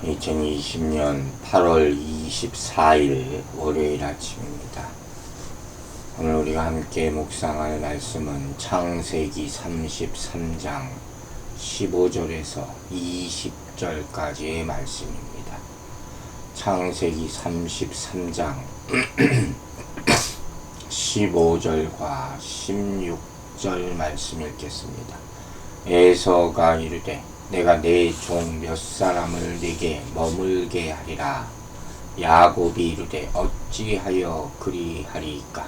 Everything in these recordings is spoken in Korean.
2020년 8월 24일 월요일 아침입니다. 오늘 우리가 함께 묵상할 말씀은 창세기 33장 15절에서 20절까지의 말씀입니다. 창세기 33장 15절과 16절 말씀 읽겠습니다. 에서가 이르되 내가 내 종 몇 사람을 네게 머물게 하리라. 야곱이 이르되 어찌하여 그리하리이까.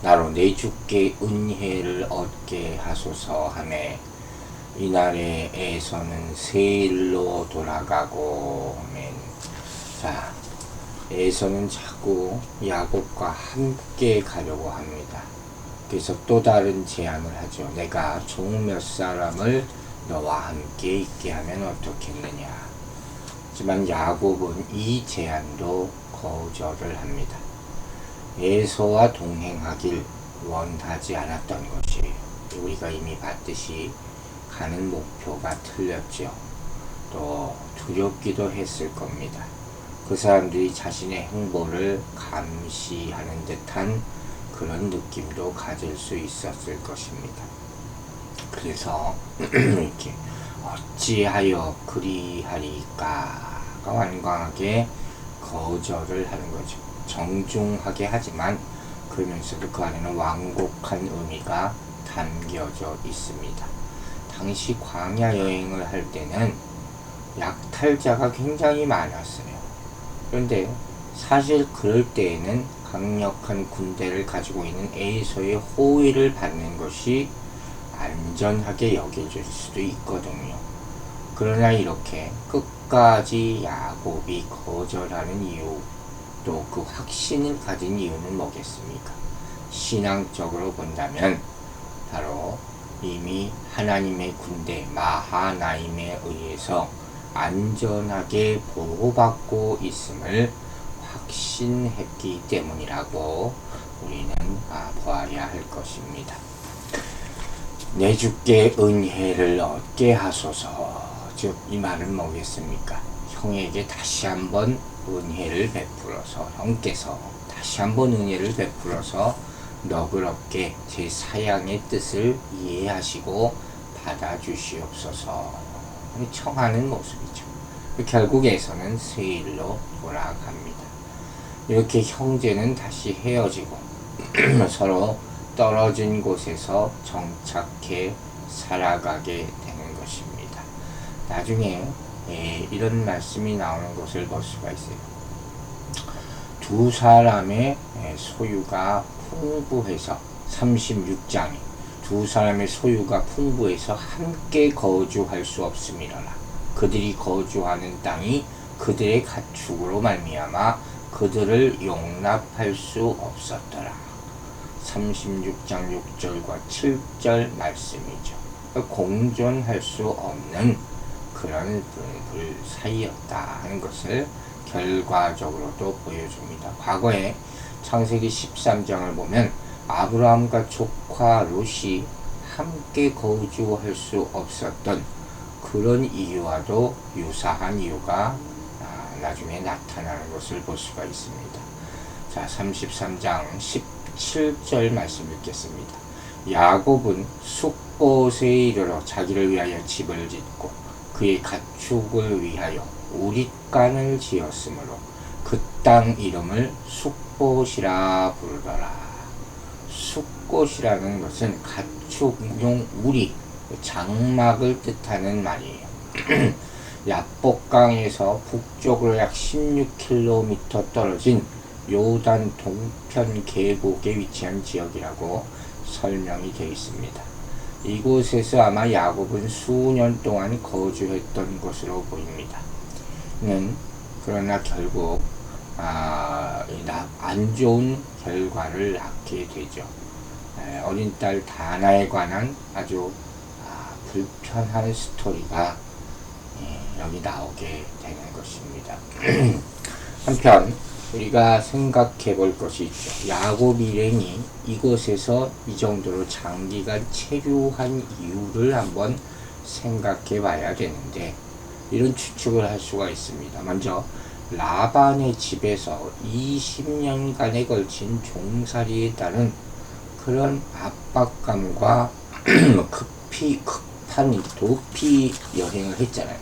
나로 내 주께 은혜를 얻게 하소서 하매 이날에 에서는 세일로 돌아가고. 아멘. 자, 에서는 자꾸 야곱과 함께 가려고 합니다. 그래서 또 다른 제안을 하죠. 내가 종 몇 사람을 너와 함께 있게 하면 어떻겠느냐. 하지만 야곱은 이 제안도 거절을 합니다. 에서와 동행하길 원하지 않았던 것이, 우리가 이미 봤듯이 가는 목표가 틀렸죠. 또 두렵기도 했을 겁니다. 그 사람들이 자신의 행보를 감시하는 듯한 그런 느낌도 가질 수 있었을 것입니다. 그래서 이렇게 어찌하여 그리하리까가 완강하게 거절을 하는 거죠. 정중하게 하지만 그러면서도 그 안에는 완곡한 의미가 담겨져 있습니다. 당시 광야 여행을 할 때는 약탈자가 굉장히 많았어요. 그런데 사실 그럴 때에는 강력한 군대를 가지고 있는 에서의 호의를 받는 것이 안전하게 여겨질 수도 있거든요. 그러나 이렇게 끝까지 야곱이 거절하는 이유, 또 그 확신을 가진 이유는 뭐겠습니까? 신앙적으로 본다면 바로 이미 하나님의 군대 마하나임에 의해서 안전하게 보호받고 있음을 확신했기 때문이라고 우리는 보아야 할 것입니다. 내 주께 은혜를 얻게 하소서. 즉 이 말은 뭐겠습니까? 형에게 다시 한번 은혜를 베풀어서, 형께서 다시 한번 은혜를 베풀어서 너그럽게 제 사양의 뜻을 이해하시고 받아주시옵소서 청하는 모습이죠. 결국에서는 세일로 돌아갑니다. 이렇게 형제는 다시 헤어지고 서로 떨어진 곳에서 정착해 살아가게 되는 것입니다. 나중에 이런 말씀이 나오는 것을 볼 수가 있어요. 두 사람의 소유가 풍부해서, 36장에 두 사람의 소유가 풍부해서 함께 거주할 수 없음이라라. 그들이 거주하는 땅이 그들의 가축으로 말미암아 그들을 용납할 수 없었더라. 36장 6절과 7절 말씀이죠. 공존할 수 없는 그런 불 사이였다 하는 것을 결과적으로도 보여줍니다. 과거에 창세기 13장을 보면 아브라함과 조카 롯이 함께 거주할 수 없었던 그런 이유와도 유사한 이유가 나중에 나타나는 것을 볼 수가 있습니다. 자, 33장 17절 말씀 읽겠습니다. 야곱은 숫곳에 이르러 자기를 위하여 집을 짓고 그의 가축을 위하여 우릿간을 지었으므로 그 땅 이름을 숫곳이라 부르더라. 숫곳이라는 것은 가축용 우리, 장막을 뜻하는 말이에요. 야복강에서 북쪽으로 약 16km 떨어진 요단 동편 계곡에 위치한 지역이라고 설명이 되어 있습니다. 이곳에서 아마 야곱은 수년 동안 거주했던 것으로 보입니다. 그러나 결국 안 좋은 결과를 낳게 되죠. 어린 딸 다나에 관한 아주 불편한 스토리가 여기 나오게 되는 것입니다. 한편 우리가 생각해 볼 것이 있죠. 야곱 일행이 이곳에서 이 정도로 장기간 체류한 이유를 한번 생각해 봐야 되는데, 이런 추측을 할 수가 있습니다. 먼저 라반의 집에서 20년간에 걸친 종살이에 따른 그런 압박감과 급한 도피 여행을 했잖아요.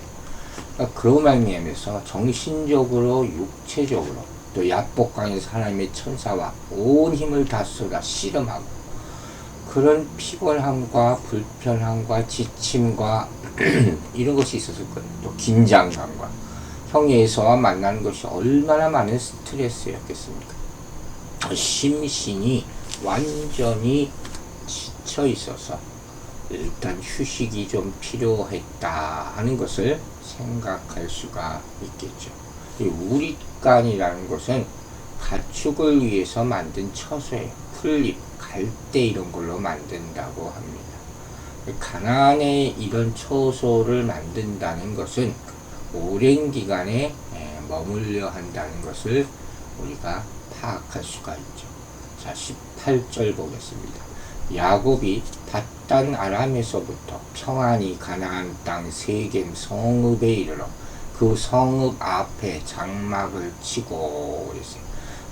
그러니까 그로 말미암아서 정신적으로 육체적으로 또 야복강에서 하나님의 천사와 온 힘을 다 쏟아 씨름하고 그런 피곤함과 불편함과 지침과 이런 것이 있었을 거예요. 또 긴장감과 형의 에서와 만나는 것이 얼마나 많은 스트레스였겠습니까? 심신이 완전히 지쳐 있어서 일단 휴식이 좀 필요했다 하는 것을 생각할 수가 있겠죠. 이 우릿간이라는 것은 가축을 위해서 만든 처소예요. 풀잎, 갈대 이런 걸로 만든다고 합니다. 가나안에 이런 처소를 만든다는 것은 오랜 기간에 머물려 한다는 것을 우리가 파악할 수가 있죠. 자, 18절 보겠습니다. 야곱이 밧단 아람에서부터 평안히 가나안 땅 세겜 성읍에 이르러 그 성읍 앞에 장막을 치고 있어요.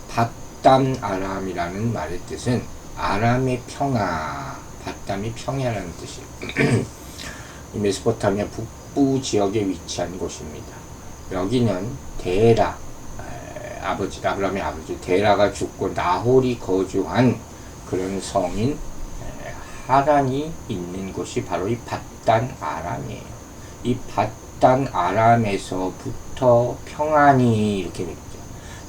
밧단 아람이라는 말의 뜻은 아람의 평야, 밧담이 평야라는 뜻이에요. 이 메소포타미아 북부 지역에 위치한 곳입니다. 여기는 데라, 아브라함의 아버지 데라가 죽고 나홀이 거주한 그런 성인 하란이 있는 곳이 바로 이 밧단 아람이에요. 이 밧단 아람에서부터 평안히 이렇게 되죠.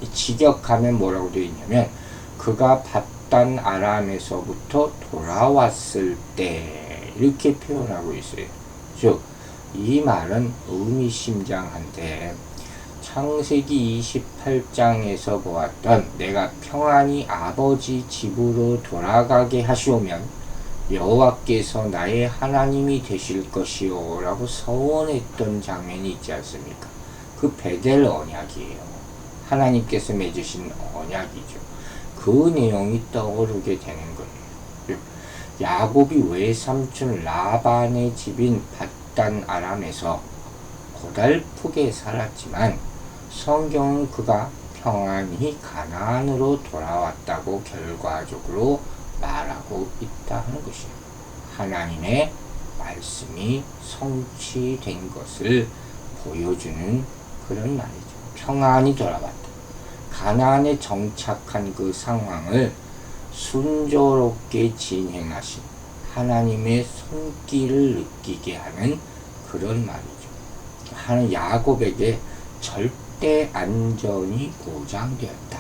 이 직역하면 뭐라고 되어 있냐면 그가 밧단 아람에서부터 돌아왔을 때 이렇게 표현하고 있어요. 즉 이 말은 의미심장한데 창세기 28장에서 보았던 내가 평안히 아버지 집으로 돌아가게 하시오면 여호와께서 나의 하나님이 되실 것이요 라고 서원했던 장면이 있지 않습니까? 그 베델 언약이에요. 하나님께서 맺으신 언약이죠. 그 내용이 떠오르게 되는 거예요. 야곱이 외삼촌 라반의 집인 밧단 아람에서 고달프게 살았지만 성경은 그가 평안히 가나안으로 돌아왔다고 결과적으로 말하고 있다 하는 것이에요. 하나님의 말씀이 성취된 것을 보여주는 그런 말이죠. 평안히 돌아왔다. 가나안에 정착한 그 상황을 순조롭게 진행하신 하나님의 손길을 느끼게 하는 그런 말이죠. 하는 야곱에게 절대 안전이 보장되었다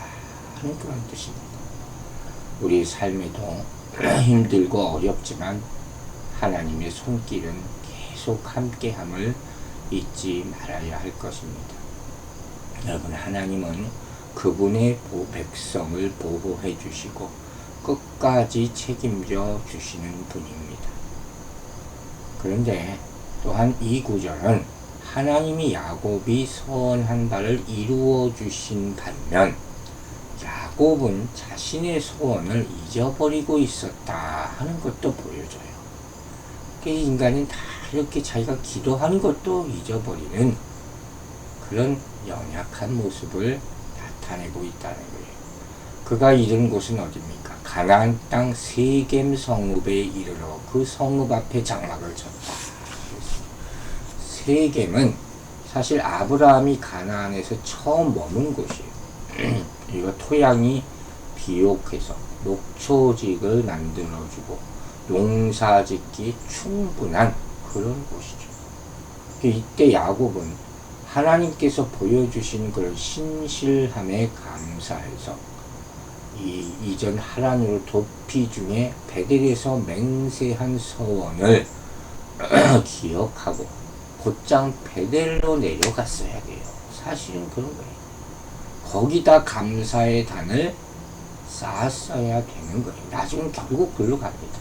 하는 그런 뜻입니다. 우리 삶에도 힘들고 어렵지만 하나님의 손길은 계속 함께함을 잊지 말아야 할 것입니다. 여러분, 하나님은 그분의 백성을 보호해 주시고 끝까지 책임져 주시는 분입니다. 그런데 또한 이 구절은 하나님이 야곱이 소원한 바를 이루어 주신 반면 야곱은 자신의 소원을 잊어버리고 있었다 하는 것도 보여줘요. 인간은 다 이렇게 자기가 기도하는 것도 잊어버리는 그런 연약한 모습을 나타내고 있다는 거예요. 그가 이른 곳은 어디입니까? 가나안 땅 세겜 성읍에 이르러 그 성읍 앞에 장막을 쳤다. 세겜은 사실 아브라함이 가나안에서 처음 머문 곳이에요. 이거 토양이 비옥해서 녹초직을 만들어주고 농사짓기 충분한 그런 곳이죠. 이때 야곱은 하나님께서 보여주신 그런 신실함에 감사해서 이전 하란으로 도피 중에 베델에서 맹세한 서원을 기억하고 곧장 베델로 내려갔어야 돼요. 사실은 그런 거예요. 거기다 감사의 단을 쌓았어야 되는 거예요. 나중에 결국 글로 갑니다.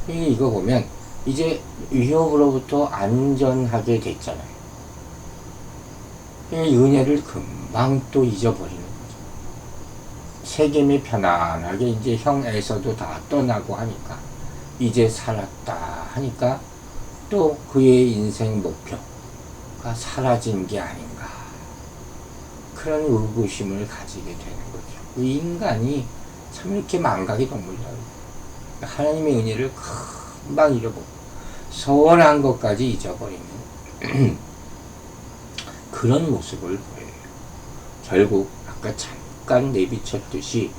이거 보면 이제 위협으로부터 안전하게 됐잖아요. 이 은혜를 금방 또 잊어버리는 거죠. 세겜이 편안하게 이제 형 에서도 다 떠나고 하니까 이제 살았다 하니까 또 그의 인생 목표가 사라진 게 아닌가, 그런 의구심을 가지게 되는 거죠. 그 인간이 참 이렇게 망각의 동물이라고. 하나님의 은혜를 금방 잃어버리고 서운한 것까지 잊어버리는 그런 모습을 보여요. 결국 아까 잠깐 내비쳤듯이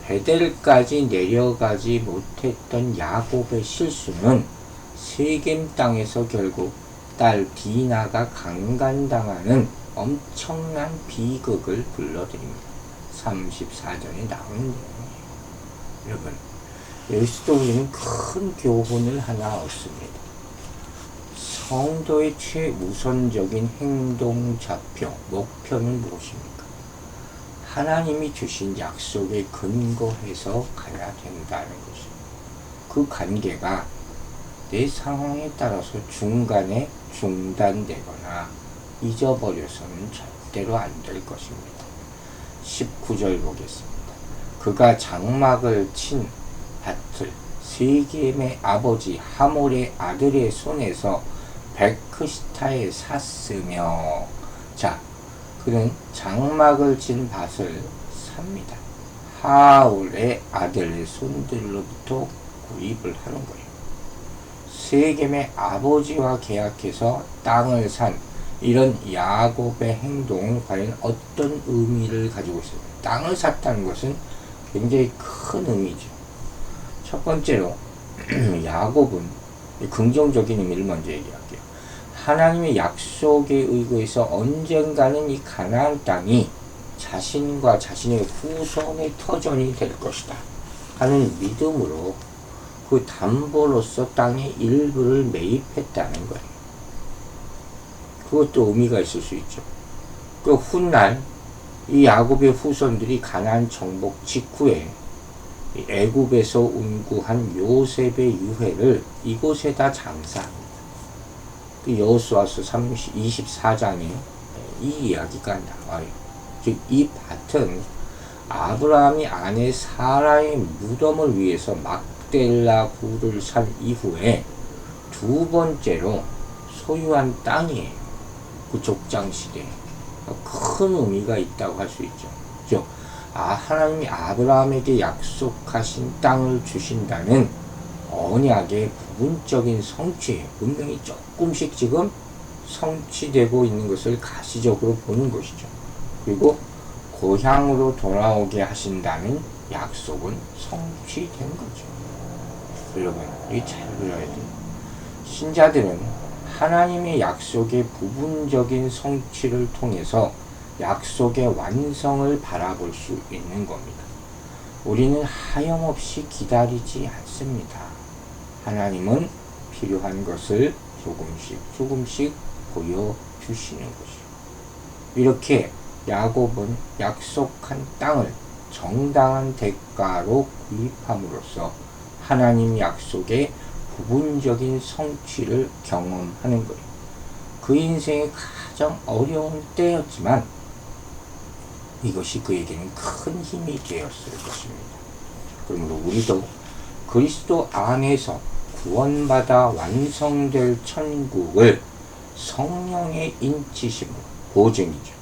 베델까지 내려가지 못했던 야곱의 실수는 세겜 땅에서 결국 딸 디나가 강간당하는 엄청난 비극을 불러들입니다. 34절에 나오는 내용이에요. 여러분, 여기서도 우리는 큰 교훈을 하나 얻습니다. 성도의 최우선적인 행동 좌표, 목표는 무엇입니까? 하나님이 주신 약속에 근거해서 가야 된다는 것입니다. 그 관계가 내 상황에 따라서 중간에 중단되거나 잊어버려서는 절대로 안 될 것입니다. 19절 보겠습니다. 그가 장막을 친 밭을 세겜의 아버지 하몰의 아들의 손에서 백크시타에 샀으며, 자, 그는 장막을 친 밭을 삽니다. 하올의 아들의 손들로부터 구입을 하는 거예요. 세겜의 아버지와 계약해서 땅을 산 이런 야곱의 행동은 과연 어떤 의미를 가지고 있어요? 땅을 샀다는 것은 굉장히 큰 의미죠. 첫 번째로 야곱은 긍정적인 의미를 먼저 얘기할게요. 하나님의 약속에 의거해서 언젠가는 이 가나안 땅이 자신과 자신의 후손의 터전이 될 것이다 하는 믿음으로 그 담보로서 땅의 일부를 매입했다는 거예요. 그것도 의미가 있을 수 있죠. 그 훗날 이 야곱의 후손들이 가나안 정복 직후에 애굽에서 운구한 요셉의 유해를 이곳에다 장사합니다. 그 여호수아서 24장에 이 이야기가 나와요. 즉 이 밭은 아브라함이 아내 사라의 무덤을 위해서 막델라 굴을 산 이후에 두 번째로 소유한 땅이에요. 그 족장 시대에. 큰 의미가 있다고 할 수 있죠. 즉, 하나님이 아브라함에게 약속하신 땅을 주신다는 언약의 부분적인 성취에 분명히 조금씩 지금 성취되고 있는 것을 가시적으로 보는 것이죠. 그리고 고향으로 돌아오게 하신다는 약속은 성취된 거죠. 여러분, 이게 잘 들어야 돼요. 신자들은 하나님의 약속의 부분적인 성취를 통해서 약속의 완성을 바라볼 수 있는 겁니다. 우리는 하염없이 기다리지 않습니다. 하나님은 필요한 것을 조금씩 보여주시는 것이죠. 이렇게 야곱은 약속한 땅을 정당한 대가로 구입함으로써 하나님 약속의 부분적인 성취를 경험하는 거예요. 그 인생의 가장 어려운 때였지만 이것이 그에게는 큰 힘이 되었을 것입니다. 그러므로 우리도 그리스도 안에서 구원받아 완성될 천국을 성령의 인치심으로, 보증이죠,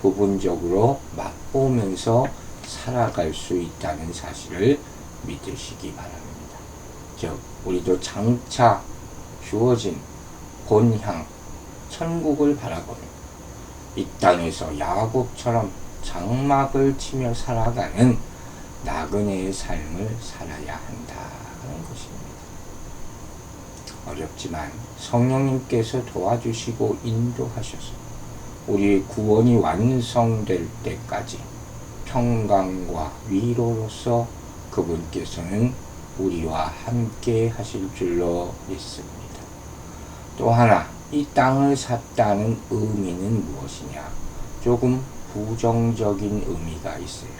부분적으로 맛보면서 살아갈 수 있다는 사실을 믿으시기 바랍니다. 즉, 우리도 장차 주어진 본향 천국을 바라보며 이 땅에서 야곱처럼 장막을 치며 살아가는 나그네의 삶을 살아야 한다는 것입니다. 어렵지만 성령님께서 도와주시고 인도하셔서 우리의 구원이 완성될 때까지 평강과 위로로서 그분께서는 우리와 함께 하실 줄로 믿습니다. 또 하나, 이 땅을 샀다는 의미는 무엇이냐? 조금 부정적인 의미가 있어요.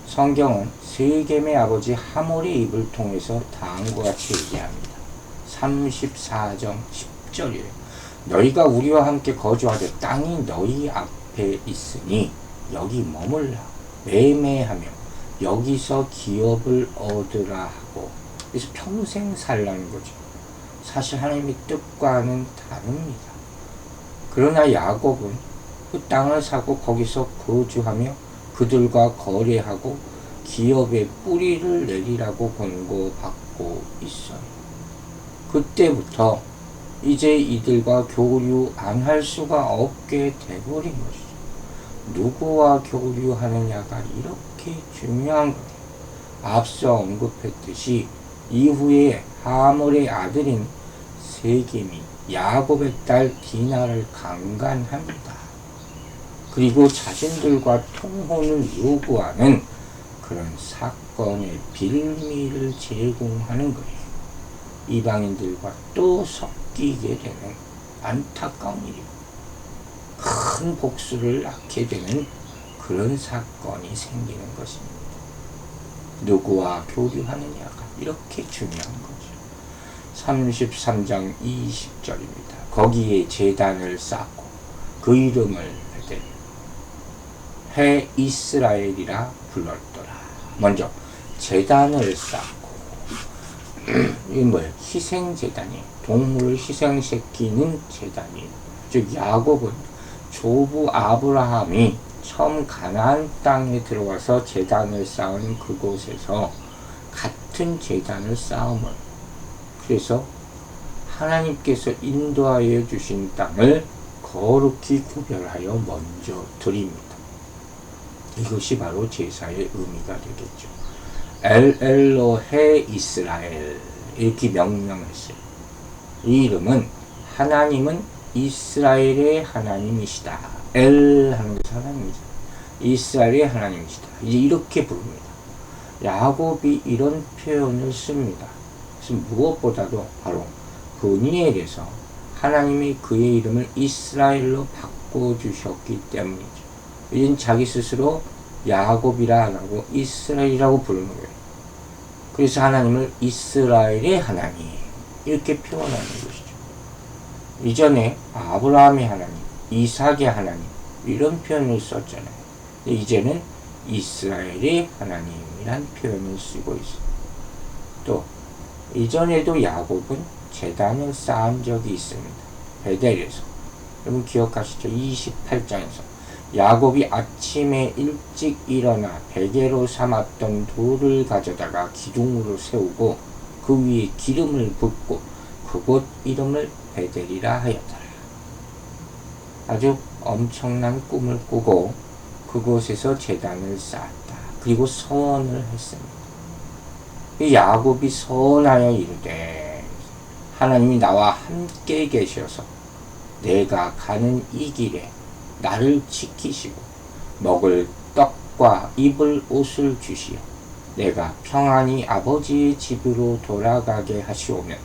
성경은 세겜의 아버지 하몰의 입을 통해서 다음과 같이 얘기합니다. 34장 10절이에요. 너희가 우리와 함께 거주하되 땅이 너희 앞에 있으니 여기 머물라. 매매하며 여기서 기업을 얻으라 하고, 그래서 평생 살라는 거죠. 사실 하나님의 뜻과는 다릅니다. 그러나 야곱은 그 땅을 사고 거기서 거주하며 그들과 거래하고 기업의 뿌리를 내리라고 권고받고 있어요. 그때부터 이제 이들과 교류 안 할 수가 없게 돼버린 것이죠. 누구와 교류하느냐가 이렇게 중요한 거예요. 앞서 언급했듯이 이후에 하몰의 아들인 세겜이 야곱의 딸 디나를 강간합니다. 그리고 자신들과 통혼을 요구하는 그런 사건의 빌미를 제공하는 거예요. 이방인들과 또 섞이게 되는 안타까운 일이고 큰 복수를 낳게 되는 그런 사건이 생기는 것입니다. 누구와 교류하느냐가 이렇게 중요한 거죠. 33장 20절입니다. 거기에 제단을 쌓고 그 이름을 베델 해 이스라엘이라 불렀더라. 먼저 제단을 쌓고 이게 뭐예요? 희생제단이에요. 동물을 희생시키는 제단이에요. 즉 야곱은 조부 아브라함이 처음 가나안 땅에 들어와서 제단을 쌓은 그곳에서 같은 제단을 쌓음을, 그래서 하나님께서 인도하여 주신 땅을 거룩히 구별하여 먼저 드립니다. 이것이 바로 제사의 의미가 되겠죠. 엘로헤 이스라엘 이렇게 명명했어요. 이 이름은 하나님은 이스라엘의 하나님이시다. 엘 하는 것이 하나님이죠. 이스라엘의 하나님이시다. 이제 이렇게 부릅니다. 야곱이 이런 표현을 씁니다. 그래서 무엇보다도 바로 브니엘에서 하나님이 그의 이름을 이스라엘로 바꿔주셨기 때문이죠. 이젠 자기 스스로 야곱이라 안 하고 이스라엘이라고 부르는 거예요. 그래서 하나님을 이스라엘의 하나님 이렇게 표현하는 것이죠. 이전에 아브라함의 하나님, 이삭의 하나님 이런 표현을 썼잖아요. 이제는 이스라엘의 하나님이란 표현을 쓰고 있어요. 또 이전에도 야곱은 제단을 쌓은 적이 있습니다. 베델에서. 여러분 기억하시죠? 28장에서 야곱이 아침에 일찍 일어나 베개로 삼았던 돌을 가져다가 기둥으로 세우고 그 위에 기름을 붓고 그곳 이름을 베델이라 하였더라. 아주 엄청난 꿈을 꾸고 그곳에서 제단을 쌓았다. 그리고 서원을 했습니다. 야곱이 서원하여 이르되 하나님이 나와 함께 계셔서 내가 가는 이 길에 나를 지키시고 먹을 떡과 입을 옷을 주시어 내가 평안히 아버지의 집으로 돌아가게 하시오면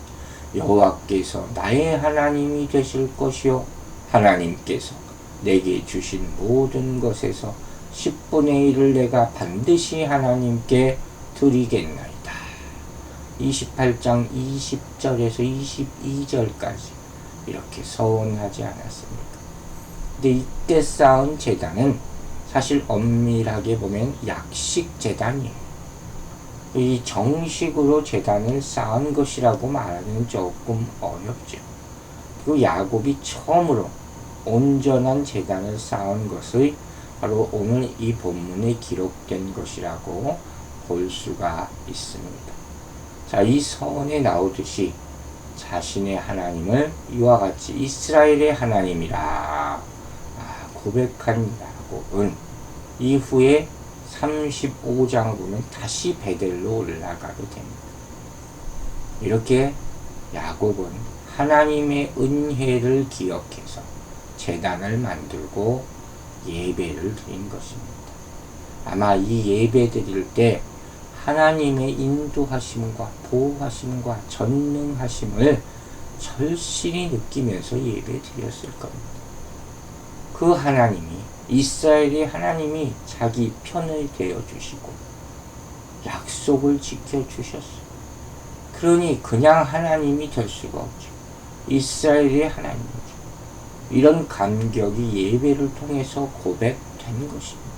여호와께서 나의 하나님이 되실 것이요 하나님께서 내게 주신 모든 것에서 10분의 1을 내가 반드시 하나님께 드리겠나이다. 28장 20절에서 22절까지 이렇게 서원하지 않았습니까? 근데 이때 쌓은 제단은 사실 엄밀하게 보면 약식 제단이에요. 이 정식으로 제단을 쌓은 것이라고 말하기는 조금 어렵죠. 그 야곱이 처음으로 온전한 제단을 쌓은 것이 바로 오늘 이 본문에 기록된 것이라고 볼 수가 있습니다. 자, 이 서원에 나오듯이 자신의 하나님을 이와 같이 이스라엘의 하나님이라 고백한 야곱은 이후에 35장 보면 다시 베델로 올라가게 됩니다. 이렇게 야곱은 하나님의 은혜를 기억해서 제단을 만들고 예배를 드린 것입니다. 아마 이 예배 드릴 때 하나님의 인도하심과 보호하심과 전능하심을 절실히 느끼면서 예배 드렸을 겁니다. 그 하나님이 이스라엘의 하나님이 자기 편을 되어 주시고 약속을 지켜 주셨어요. 그러니 그냥 하나님이 될 수가 없죠. 이스라엘의 하나님이죠. 이런 감격이 예배를 통해서 고백된 것입니다.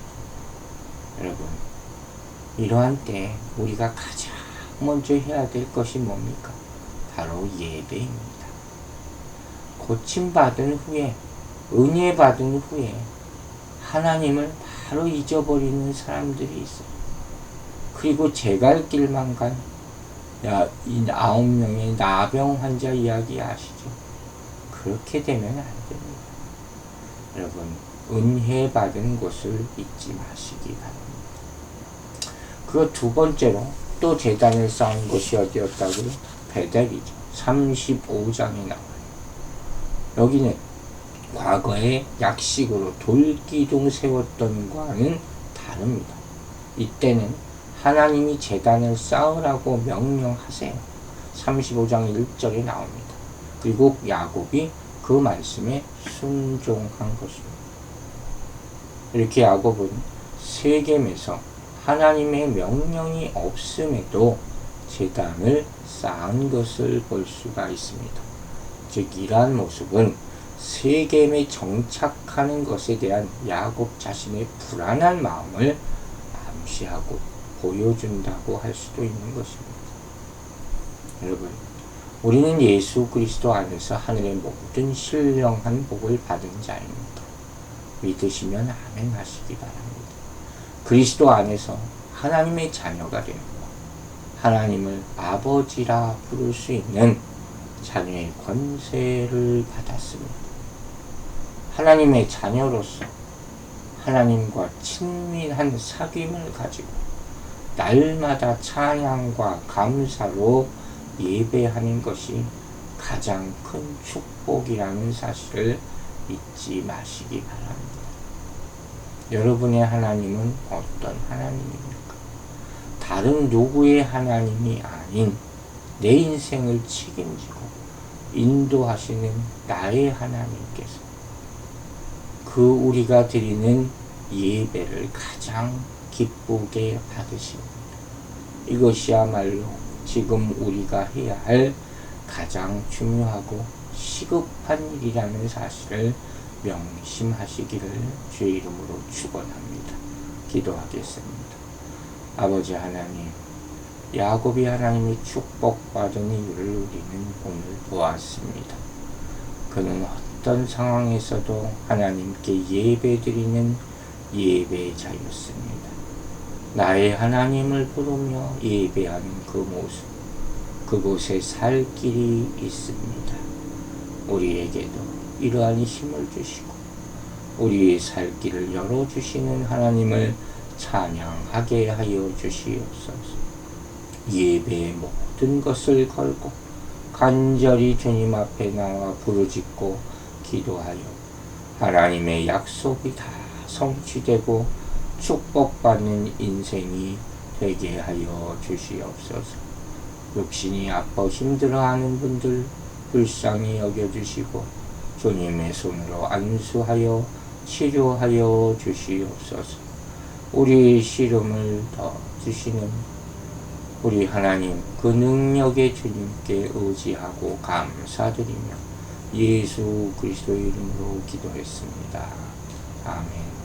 여러분, 이러한 때 우리가 가장 먼저 해야 될 것이 뭡니까? 바로 예배입니다. 고침받은 후에, 은혜 받은 후에 하나님을 바로 잊어버리는 사람들이 있어요. 그리고 제 갈 길만 간 이 9명의 나병 환자 이야기 아시죠? 그렇게 되면 안 됩니다. 여러분, 은혜 받은 것을 잊지 마시기 바랍니다. 그 두 번째로 또 제단을 쌓은 것이 어디였다고요? 베델이죠. 35장에 나와요. 여기는 과거에 약식으로 돌기둥 세웠던 과는 다릅니다. 이때는 하나님이 제단을 쌓으라고 명령하세요. 35장 1절에 나옵니다. 그리고 야곱이 그 말씀에 순종한 것입니다. 이렇게 야곱은 세겜에서 하나님의 명령이 없음에도 제단을 쌓은 것을 볼 수가 있습니다. 즉 이러한 모습은 세겜에 정착하는 것에 대한 야곱 자신의 불안한 마음을 암시하고 보여준다고 할 수도 있는 것입니다. 여러분, 우리는 예수 그리스도 안에서 하늘의 모든 신령한 복을 받은 자입니다. 믿으시면 아멘 하시기 바랍니다. 그리스도 안에서 하나님의 자녀가 되고 하나님을 아버지라 부를 수 있는 자녀의 권세를 받았습니다. 하나님의 자녀로서 하나님과 친밀한 사귐을 가지고 날마다 찬양과 감사로 예배하는 것이 가장 큰 축복이라는 사실을 잊지 마시기 바랍니다. 여러분의 하나님은 어떤 하나님입니까? 다른 누구의 하나님이 아닌 내 인생을 책임지고 인도하시는 나의 하나님께서 그 우리가 드리는 예배를 가장 기쁘게 받으십니다. 이것이야말로 지금 우리가 해야 할 가장 중요하고 시급한 일이라는 사실을 명심하시기를 주의 이름으로 축원합니다. 기도하겠습니다. 아버지 하나님, 야곱이 하나님의 축복받은 이유를 우리는 오늘 보았습니다. 그는 어떤 상황에서도 하나님께 예배드리는 예배자였습니다. 나의 하나님을 부르며 예배하는 그 모습, 그곳에 살 길이 있습니다. 우리에게도 이러한 힘을 주시고 우리의 살 길을 열어주시는 하나님을 찬양하게 하여 주시옵소서. 예배의 모든 것을 걸고 간절히 주님 앞에 나와 부르짖고 기도하여 하나님의 약속이 다 성취되고 축복받는 인생이 되게 하여 주시옵소서. 육신이 아파 힘들어하는 분들 불쌍히 여겨주시고 주님의 손으로 안수하여 치료하여 주시옵소서. 우리의 시름을 더 주시는 우리 하나님, 그 능력의 주님께 의지하고 감사드리며 예수 그리스도의 이름으로 기도했습니다. 아멘.